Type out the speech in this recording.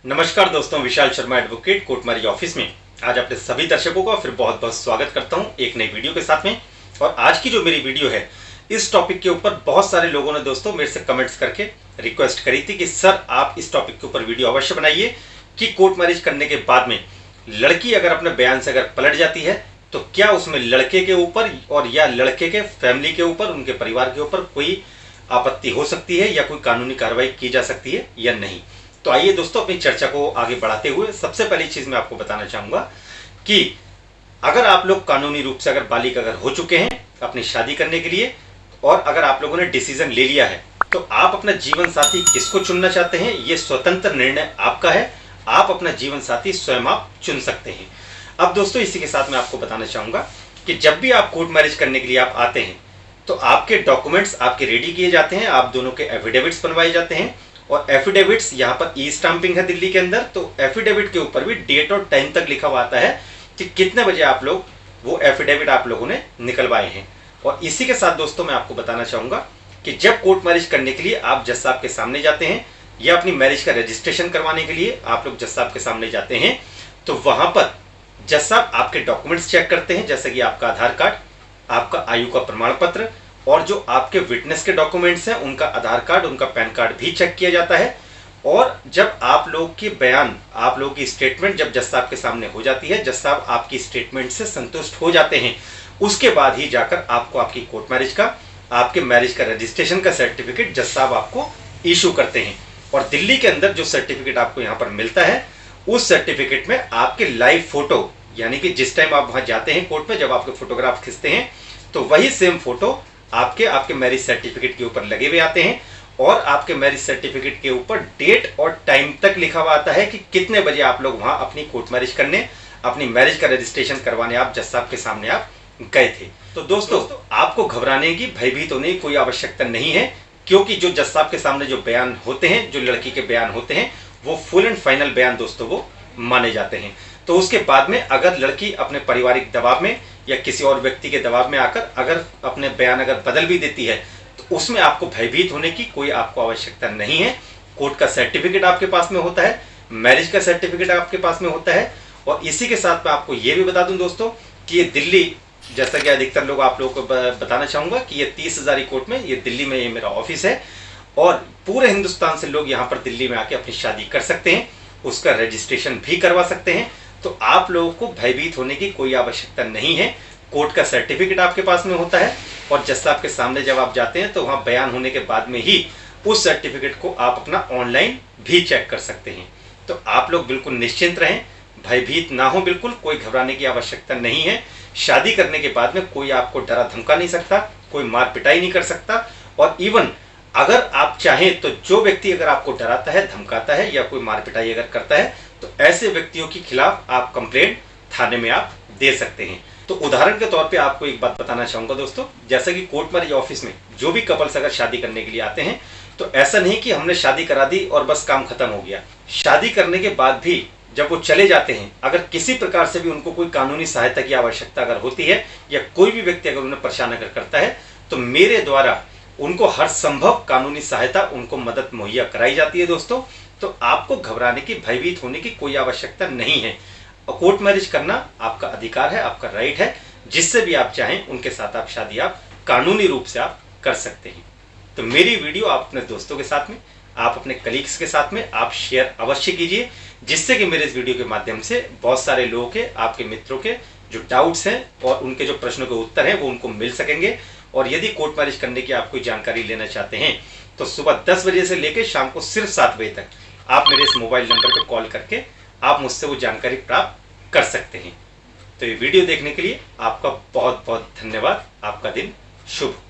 नमस्कार दोस्तों, Vishal Sharma advocate कोर्टमारी office में आज अपने सभी दर्शकों का फिर बहुत बहुत स्वागत करता हूं एक नई वीडियो के साथ में। और आज की जो मेरी वीडियो है इस टॉपिक के ऊपर बहुत सारे लोगों ने दोस्तों मेरे से कमेंट्स करके रिक्वेस्ट करी थी कि सर आप इस टॉपिक के ऊपर वीडियो अवश्य बनाइए कि कोर्ट मैरिज करने के बाद में लड़की अगर अपने बयान से अगर पलट जाती है तो क्या उसमें लड़के के ऊपर और या लड़के के फैमिली के ऊपर, उनके परिवार के ऊपर कोई आपत्ति हो सकती है या कोई कानूनी कार्रवाई की जा सकती है या नहीं। तो आइए दोस्तों अपनी चर्चा को आगे बढ़ाते हुए सबसे पहली चीज मैं आपको बताना चाहूंगा कि अगर आप लोग कानूनी रूप से अगर बालिग अगर हो चुके हैं अपनी शादी करने के लिए और अगर आप लोगों ने डिसीजन ले लिया है तो आप अपना जीवन साथी किसको चुनना चाहते हैं ये स्वतंत्र निर्णय आपका है। आप अपना जीवन साथी स्वयं आप चुन सकते हैं। अब दोस्तों इसी के साथ मैं आपको बताना चाहूंगा कि जब भी आप कोर्ट मैरिज करने के लिए आप आते हैं तो आपके डॉक्यूमेंट्स आपके रेडी किए जाते हैं, आप दोनों के एफिडेविट्स बनवाए जाते हैं। और एफिडेविट्स यहाँ पर ई स्टाम्पिंग है दिल्ली के अंदर, तो एफिडेविट के ऊपर भी डेट और टाइम तक लिखा हुआ आता है कि कितने बजे आप लोग वो एफिडेविट आप लोगों ने निकलवाए हैं। और इसी के साथ दोस्तों मैं आपको बताना चाहूंगा कि जब कोर्ट मैरिज करने के लिए आप जज साहब के सामने जाते हैं या अपनी मैरिज का रजिस्ट्रेशन करवाने के लिए आप लोग जज साहब के सामने जाते हैं तो वहां पर जज साहब आपके डॉक्यूमेंट्स चेक करते हैं, जैसे कि आपका आधार कार्ड, आपका आयु का प्रमाण पत्र और जो आपके विटनेस के डॉक्यूमेंट्स हैं उनका आधार कार्ड, उनका पैन कार्ड भी चेक किया जाता है। और जब आप लोग की बयान, आप लोगों की स्टेटमेंट जब जज साहब के सामने हो जाती है, जज साहब आपकी स्टेटमेंट से संतुष्ट हो जाते हैं, उसके बाद ही जाकर आपको आपकी कोर्ट मैरिज का, आपके मैरिज का रजिस्ट्रेशन का सर्टिफिकेट जज साहब आपको इशू करते हैं। और दिल्ली के अंदर जो सर्टिफिकेट आपको यहाँ पर मिलता है उस सर्टिफिकेट में आपके लाइव फोटो, यानी कि जिस टाइम आप वहां जाते हैं कोर्ट में, जब आपके फोटोग्राफ खींचते हैं तो वही सेम फोटो आपके मैरिज सर्टिफिकेट के ऊपर लगे हुए आते हैं। और आपके मैरिज सर्टिफिकेट के ऊपर डेट और टाइम तक लिखा हुआ आता है कि कितने बजे आप लोग वहां अपनी कोर्ट मैरिज करने, अपनी मैरिज का रजिस्ट्रेशन करवाने आप जज साहब के सामने आप गए थे। तो दोस्तों आपको घबराने की, भयभीत होने की कोई आवश्यकता नहीं है, क्योंकि जो जज साहब के सामने जो बयान होते हैं, जो लड़की के बयान होते हैं, वो फुल एंड फाइनल बयान दोस्तों वो माने जाते हैं। तो उसके बाद में अगर लड़की अपने पारिवारिक दबाव में या किसी और व्यक्ति के दबाव में आकर अगर अपने बयान अगर बदल भी देती है तो उसमें आपको भयभीत होने की कोई आपको आवश्यकता नहीं है। कोर्ट का सर्टिफिकेट आपके पास में होता है, मैरिज का सर्टिफिकेट आपके पास में होता है। और इसी के साथ मैं आपको ये भी बता दूं दोस्तों कि ये दिल्ली, जैसा कि अधिकतर लोग आप लोगों को बताना चाहूंगा कि ये 30 हज़ारी कोर्ट में, ये दिल्ली में ये मेरा ऑफिस है और पूरे हिंदुस्तान से लोग यहाँ पर दिल्ली में आके अपनी शादी कर सकते हैं, उसका रजिस्ट्रेशन भी करवा सकते हैं। तो आप लोगों को भयभीत होने की कोई आवश्यकता नहीं है। कोर्ट का सर्टिफिकेट आपके पास में होता है और जज साहब के सामने जब आप जाते हैं तो वहां बयान होने के बाद में ही उस सर्टिफिकेट को आप अपना ऑनलाइन भी चेक कर सकते हैं। तो आप लोग बिल्कुल निश्चिंत रहें, भयभीत ना हो, बिल्कुल कोई घबराने की आवश्यकता नहीं है। शादी करने के बाद में कोई आपको डरा धमका नहीं सकता, कोई मार पिटाई नहीं कर सकता। और इवन अगर आप चाहें तो जो व्यक्ति अगर आपको डराता है, धमकाता है या कोई मार पिटाई अगर करता है तो ऐसे व्यक्तियों के खिलाफ आप कंप्लेंट थाने में आप दे सकते हैं। तो उदाहरण के तौर पे आपको एक बात बताना चाहूंगा दोस्तों, जैसा कि कोर्ट मैरिज ऑफिस में जो भी कपल्स अगर शादी करने के लिए आते हैं तो ऐसा नहीं कि हमने शादी करा दी और बस काम खत्म हो गया। शादी करने के बाद भी जब वो चले जाते हैं, अगर किसी प्रकार से भी उनको कोई कानूनी सहायता की आवश्यकता अगर होती है या कोई भी व्यक्ति अगर उन्हें परेशान अगर करता है तो मेरे द्वारा उनको हर संभव कानूनी सहायता, उनको मदद मुहैया कराई जाती है दोस्तों। तो आपको घबराने की, भयभीत होने की कोई आवश्यकता नहीं है। कोर्ट मैरिज करना आपका अधिकार है, आपका राइट है। जिससे भी आप चाहें उनके साथ आप शादी आप कानूनी रूप से आप कर सकते हैं। तो मेरी वीडियो आप अपने दोस्तों के साथ में, आप अपने कलीग्स के साथ में आप शेयर अवश्य कीजिए, जिससे कि मेरे इस वीडियो के माध्यम से बहुत सारे लोगों के, आपके मित्रों के जो डाउट्स हैं और उनके जो प्रश्नों के उत्तर हैं वो उनको मिल सकेंगे। और यदि कोर्ट मैरिज करने की आप कोई जानकारी लेना चाहते हैं तो सुबह 10 बजे से लेकर शाम को सिर्फ 7 बजे तक आप मेरे इस मोबाइल नंबर पर कॉल करके आप मुझसे वो जानकारी प्राप्त कर सकते हैं। तो ये वीडियो देखने के लिए आपका बहुत बहुत धन्यवाद। आपका दिन शुभ हो।